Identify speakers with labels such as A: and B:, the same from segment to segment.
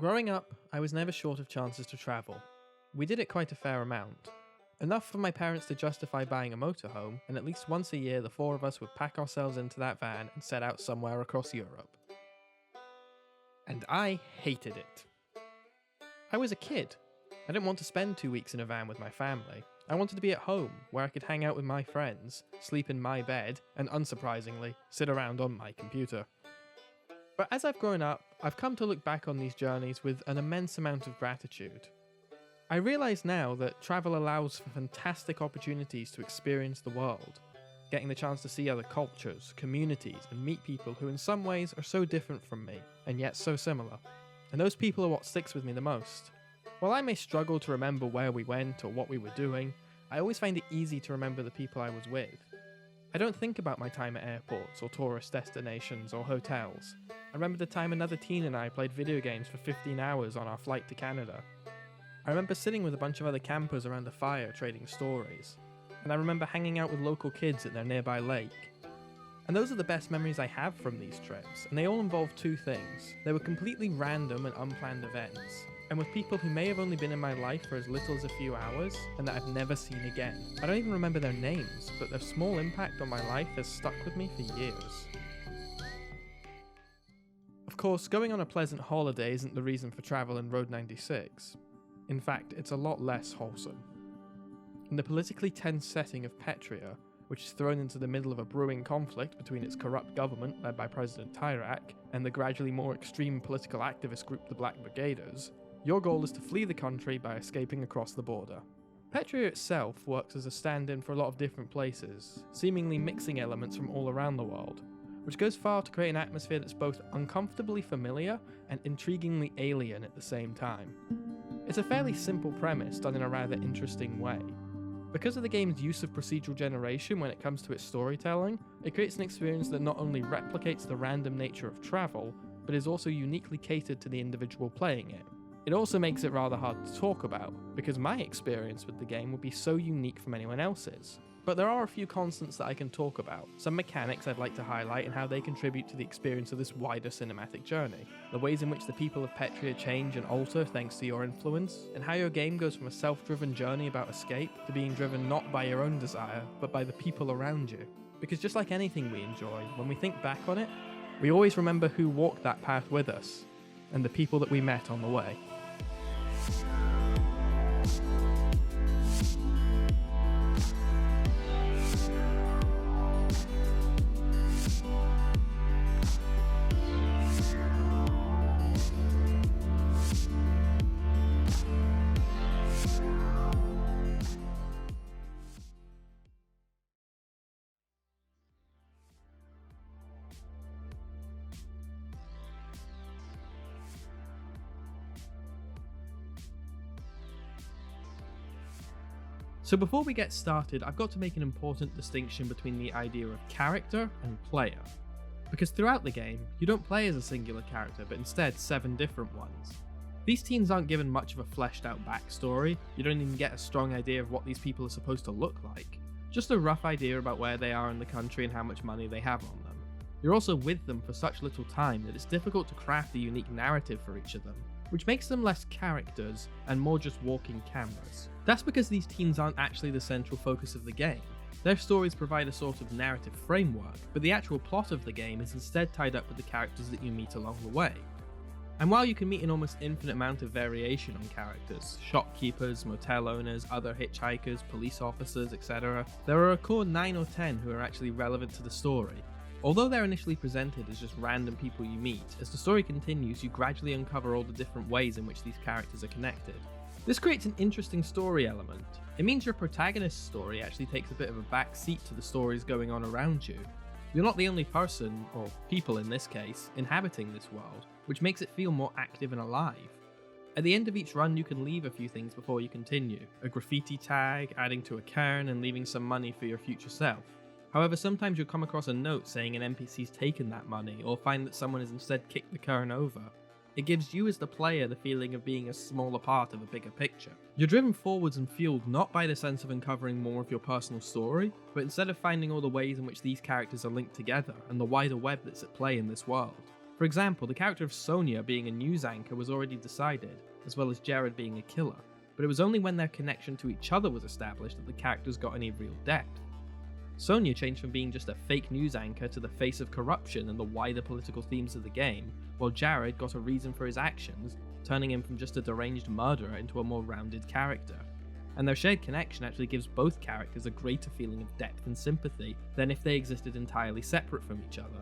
A: Growing up, I was never short of chances to travel. We did it quite a fair amount. Enough for my parents to justify buying a motorhome, and at least once a year the four of us would pack ourselves into that van and set out somewhere across Europe. And I hated it. I was a kid. I didn't want to spend 2 weeks in a van with my family. I wanted to be at home, where I could hang out with my friends, sleep in my bed, and unsurprisingly, sit around on my computer. But as I've grown up, I've come to look back on these journeys with an immense amount of gratitude. I realise now that travel allows for fantastic opportunities to experience the world, getting the chance to see other cultures, communities, and meet people who in some ways are so different from me, and yet so similar. And those people are what sticks with me the most. While I may struggle to remember where we went or what we were doing, I always find it easy to remember the people I was with. I don't think about my time at airports or tourist destinations or hotels. I remember the time another teen and I played video games for 15 hours on our flight to Canada. I remember sitting with a bunch of other campers around a fire trading stories. And I remember hanging out with local kids at their nearby lake. And those are the best memories I have from these trips, and they all involve two things. They were completely random and unplanned events, and with people who may have only been in my life for as little as a few hours, and that I've never seen again. I don't even remember their names, but their small impact on my life has stuck with me for years. Of course, going on a pleasant holiday isn't the reason for travel in Road 96. In fact, it's a lot less wholesome. In the politically tense setting of Petria, which is thrown into the middle of a brewing conflict between its corrupt government, led by President Tyrak, and the gradually more extreme political activist group the Black Brigaders, your goal is to flee the country by escaping across the border. Petria itself works as a stand-in for a lot of different places, seemingly mixing elements from all around the world, which goes far to create an atmosphere that's both uncomfortably familiar and intriguingly alien at the same time. It's a fairly simple premise done in a rather interesting way. Because of the game's use of procedural generation when it comes to its storytelling, it creates an experience that not only replicates the random nature of travel, but is also uniquely catered to the individual playing it. It also makes it rather hard to talk about, because my experience with the game would be so unique from anyone else's. But there are a few constants that I can talk about, some mechanics I'd like to highlight and how they contribute to the experience of this wider cinematic journey, the ways in which the people of Petria change and alter thanks to your influence, and how your game goes from a self-driven journey about escape to being driven not by your own desire, but by the people around you. Because just like anything we enjoy, when we think back on it, we always remember who walked that path with us, and the people that we met on the way. So before we get started, I've got to make an important distinction between the idea of character and player. Because throughout the game, you don't play as a singular character, but instead 7 different ones. These teens aren't given much of a fleshed out backstory, you don't even get a strong idea of what these people are supposed to look like. Just a rough idea about where they are in the country and how much money they have on them. You're also with them for such little time that it's difficult to craft a unique narrative for each of them, which makes them less characters and more just walking cameras. That's because these teens aren't actually the central focus of the game. Their stories provide a sort of narrative framework, but the actual plot of the game is instead tied up with the characters that you meet along the way. And while you can meet an almost infinite amount of variation on characters, shopkeepers, motel owners, other hitchhikers, police officers, etc., there are a core 9 or 10 who are actually relevant to the story. Although they're initially presented as just random people you meet, as the story continues you gradually uncover all the different ways in which these characters are connected. This creates an interesting story element. It means your protagonist's story actually takes a bit of a back seat to the stories going on around you. You're not the only person, or people in this case, inhabiting this world, which makes it feel more active and alive. At the end of each run you can leave a few things before you continue. A graffiti tag, adding to a cairn, and leaving some money for your future self. However, sometimes you'll come across a note saying an NPC's taken that money, or find that someone has instead kicked the cairn over. It gives you as the player the feeling of being a smaller part of a bigger picture. You're driven forwards and fueled not by the sense of uncovering more of your personal story, but instead of finding all the ways in which these characters are linked together and the wider web that's at play in this world. For example, the character of Sonia being a news anchor was already decided, as well as Jared being a killer, but it was only when their connection to each other was established that the characters got any real depth. Sonia changed from being just a fake news anchor to the face of corruption and the wider political themes of the game, while Jared got a reason for his actions, turning him from just a deranged murderer into a more rounded character. And their shared connection actually gives both characters a greater feeling of depth and sympathy than if they existed entirely separate from each other.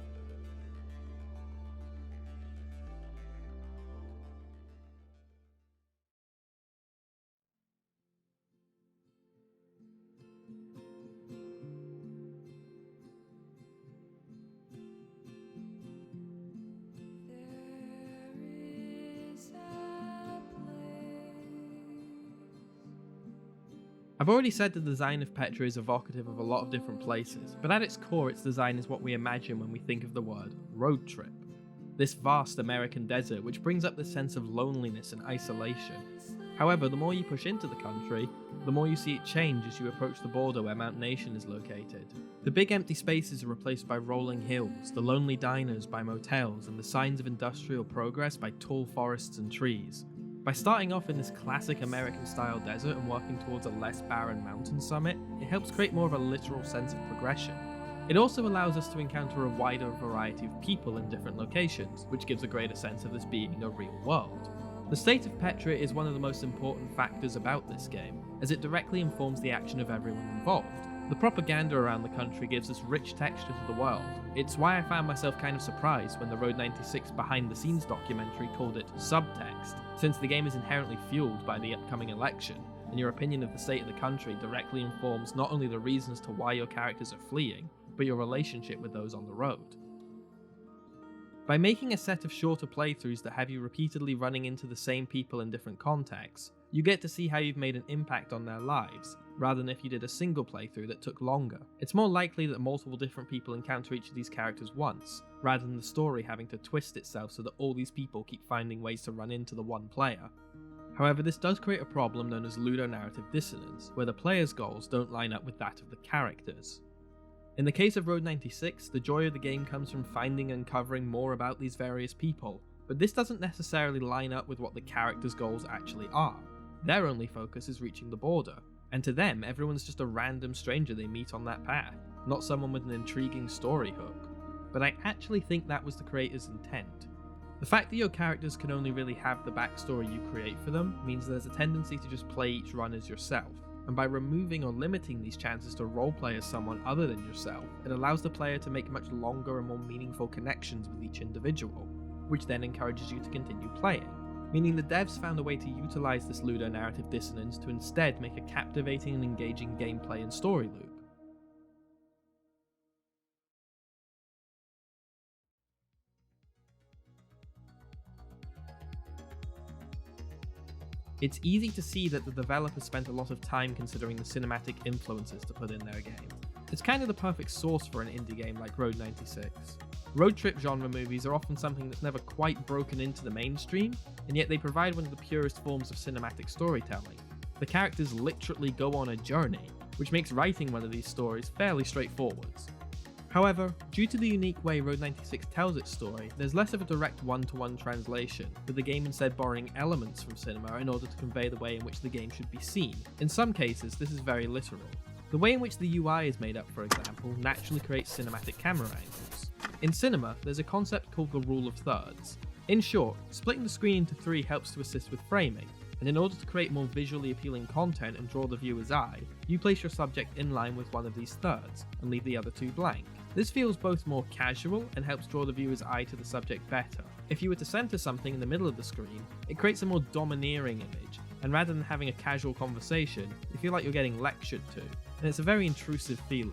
A: I've already said the design of Petra is evocative of a lot of different places, but at its core its design is what we imagine when we think of the word road trip. This vast American desert which brings up this sense of loneliness and isolation. However, the more you push into the country, the more you see it change as you approach the border where Mount Nation is located. The big empty spaces are replaced by rolling hills, the lonely diners by motels, and the signs of industrial progress by tall forests and trees. By starting off in this classic American-style desert and working towards a less barren mountain summit, it helps create more of a literal sense of progression. It also allows us to encounter a wider variety of people in different locations, which gives a greater sense of this being a real world. The state of Petra is one of the most important factors about this game, as it directly informs the action of everyone involved. The propaganda around the country gives us rich texture to the world. It's why I found myself kind of surprised when the Road 96 behind-the-scenes documentary called it subtext, since the game is inherently fueled by the upcoming election, and your opinion of the state of the country directly informs not only the reasons to why your characters are fleeing, but your relationship with those on the road. By making a set of shorter playthroughs that have you repeatedly running into the same people in different contexts, you get to see how you've made an impact on their lives, rather than if you did a single playthrough that took longer. It's more likely that multiple different people encounter each of these characters once, rather than the story having to twist itself so that all these people keep finding ways to run into the one player. However, this does create a problem known as ludonarrative dissonance, where the player's goals don't line up with that of the characters. In the case of Road 96, the joy of the game comes from finding and uncovering more about these various people, but this doesn't necessarily line up with what the characters' goals actually are. Their only focus is reaching the border, and to them, everyone's just a random stranger they meet on that path, not someone with an intriguing story hook. But I actually think that was the creator's intent. The fact that your characters can only really have the backstory you create for them means there's a tendency to just play each run as yourself, and by removing or limiting these chances to roleplay as someone other than yourself, it allows the player to make much longer and more meaningful connections with each individual, which then encourages you to continue playing. Meaning the devs found a way to utilize this ludonarrative dissonance to instead make a captivating and engaging gameplay and story loop. It's easy to see that the developers spent a lot of time considering the cinematic influences to put in their game. It's kind of the perfect source for an indie game like Road 96. Road trip genre movies are often something that's never quite broken into the mainstream, and yet they provide one of the purest forms of cinematic storytelling. The characters literally go on a journey, which makes writing one of these stories fairly straightforward. However, due to the unique way Road 96 tells its story, there's less of a direct one-to-one translation, with the game instead borrowing elements from cinema in order to convey the way in which the game should be seen. In some cases, this is very literal. The way in which the UI is made up, for example, naturally creates cinematic camera angles. In cinema, there's a concept called the rule of thirds. In short, splitting the screen into three helps to assist with framing, and in order to create more visually appealing content and draw the viewer's eye, you place your subject in line with one of these thirds, and leave the other two blank. This feels both more casual and helps draw the viewer's eye to the subject better. If you were to center something in the middle of the screen, it creates a more domineering image, and rather than having a casual conversation, you feel like you're getting lectured to, and it's a very intrusive feeling.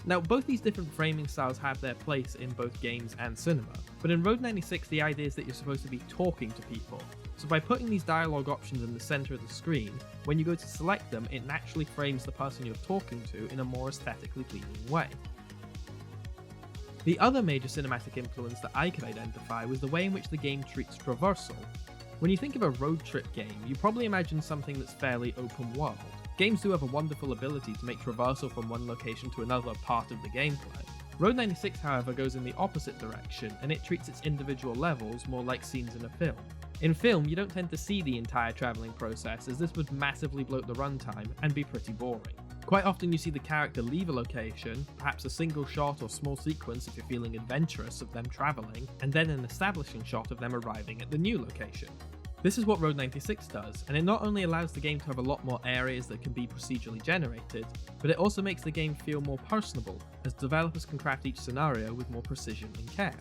A: Now, both these different framing styles have their place in both games and cinema, but in Road 96 the idea is that you're supposed to be talking to people, so by putting these dialogue options in the center of the screen, when you go to select them, it naturally frames the person you're talking to in a more aesthetically pleasing way. The other major cinematic influence that I could identify was the way in which the game treats traversal. When you think of a road trip game, you probably imagine something that's fairly open world. Games do have a wonderful ability to make traversal from one location to another part of the gameplay, Road 96, however, goes in the opposite direction, and it treats its individual levels more like scenes in a film. In film, you don't tend to see the entire travelling process, as this would massively bloat the runtime and be pretty boring. Quite often you see the character leave a location, perhaps a single shot or small sequence if you're feeling adventurous of them travelling, and then an establishing shot of them arriving at the new location. This is what Road 96 does, and it not only allows the game to have a lot more areas that can be procedurally generated, but it also makes the game feel more personable, as developers can craft each scenario with more precision and care.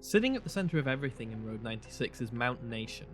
A: Sitting at the centre of everything in Road 96 is Mount Nation.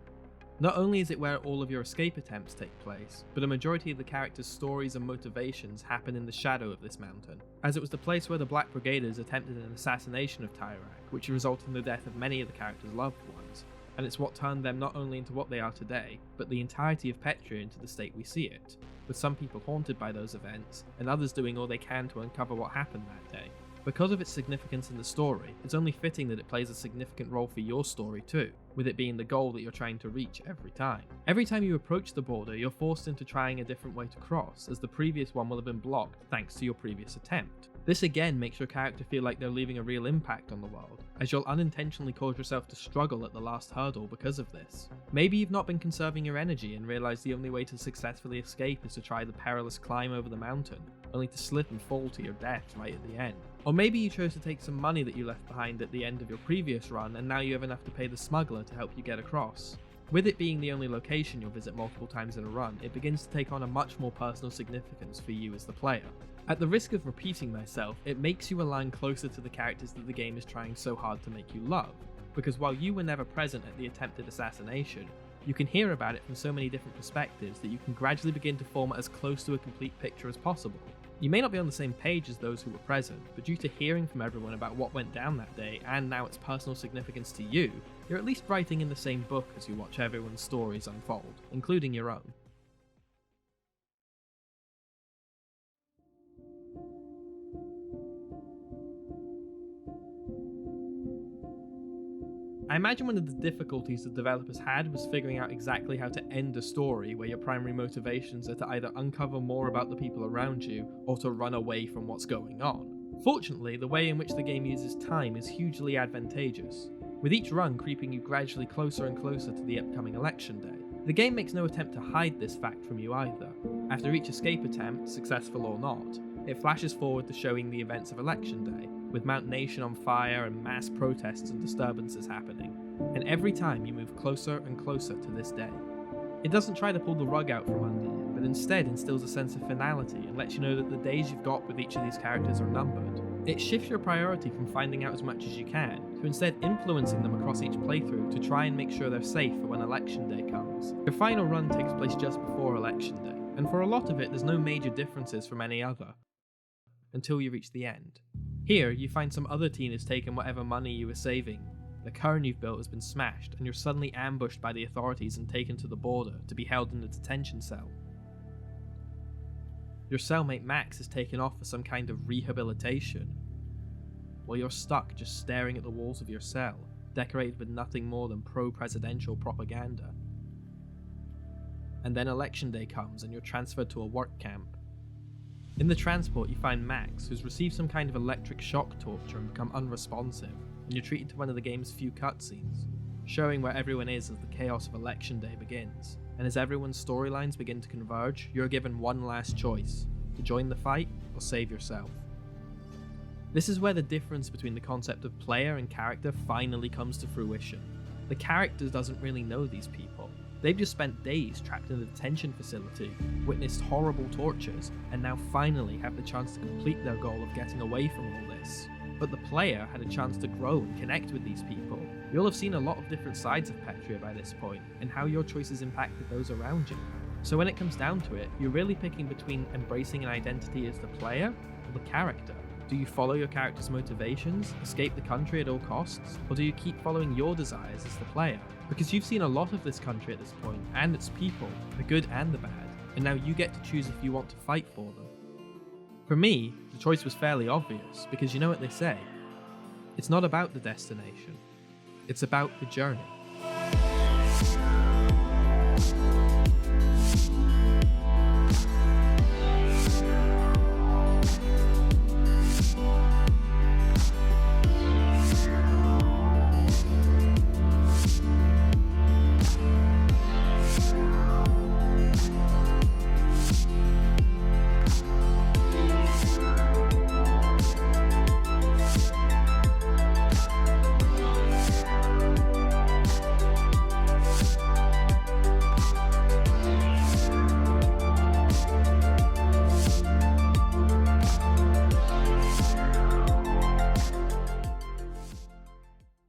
A: Not only is it where all of your escape attempts take place, but a majority of the characters' stories and motivations happen in the shadow of this mountain, as it was the place where the Black Brigaders attempted an assassination of Tyrak, which resulted in the death of many of the characters' loved ones, and it's what turned them not only into what they are today, but the entirety of Petria into the state we see it, with some people haunted by those events, and others doing all they can to uncover what happened that day. Because of its significance in the story, it's only fitting that it plays a significant role for your story too, with it being the goal that you're trying to reach every time. Every time you approach the border, you're forced into trying a different way to cross, as the previous one will have been blocked thanks to your previous attempt. This again makes your character feel like they're leaving a real impact on the world, as you'll unintentionally cause yourself to struggle at the last hurdle because of this. Maybe you've not been conserving your energy and realised the only way to successfully escape is to try the perilous climb over the mountain, only to slip and fall to your death right at the end. Or maybe you chose to take some money that you left behind at the end of your previous run, and now you have enough to pay the smuggler to help you get across. With it being the only location you'll visit multiple times in a run, it begins to take on a much more personal significance for you as the player. At the risk of repeating myself, it makes you align closer to the characters that the game is trying so hard to make you love, because while you were never present at the attempted assassination, you can hear about it from so many different perspectives that you can gradually begin to form as close to a complete picture as possible. You may not be on the same page as those who were present, but due to hearing from everyone about what went down that day and now its personal significance to you, you're at least writing in the same book as you watch everyone's stories unfold, including your own. I imagine one of the difficulties the developers had was figuring out exactly how to end a story where your primary motivations are to either uncover more about the people around you or to run away from what's going on. Fortunately, the way in which the game uses time is hugely advantageous, with each run creeping you gradually closer and closer to the upcoming election day. The game makes no attempt to hide this fact from you either. After each escape attempt, successful or not, it flashes forward to showing the events of election day, with Mount Nation on fire and mass protests and disturbances happening, and every time you move closer and closer to this day. It doesn't try to pull the rug out from under you, but instead instills a sense of finality and lets you know that the days you've got with each of these characters are numbered. It shifts your priority from finding out as much as you can, to instead influencing them across each playthrough to try and make sure they're safe for when election day comes. Your final run takes place just before election day, and for a lot of it there's no major differences from any other, until you reach the end. Here, you find some other teen has taken whatever money you were saving, the cairn you've built has been smashed, and you're suddenly ambushed by the authorities and taken to the border to be held in a detention cell. Your cellmate Max is taken off for some kind of rehabilitation, while you're stuck just staring at the walls of your cell, decorated with nothing more than pro-presidential propaganda. And then election day comes and you're transferred to a work camp. In the transport, you find Max, who's received some kind of electric shock torture and become unresponsive, and you're treated to one of the game's few cutscenes, showing where everyone is as the chaos of election day begins. And as everyone's storylines begin to converge, you're given one last choice: to join the fight or save yourself. This is where the difference between the concept of player and character finally comes to fruition. The character doesn't really know these people. They've just spent days trapped in a detention facility, witnessed horrible tortures, and now finally have the chance to complete their goal of getting away from all this. But the player had a chance to grow and connect with these people. You'll have seen a lot of different sides of Petria by this point, and how your choices impacted those around you. So when it comes down to it, you're really picking between embracing an identity as the player or the character. Do you follow your character's motivations, escape the country at all costs, or do you keep following your desires as the player? Because you've seen a lot of this country at this point, and its people, the good and the bad, and now you get to choose if you want to fight for them. For me, the choice was fairly obvious because you know what they say. It's not about the destination, it's about the journey.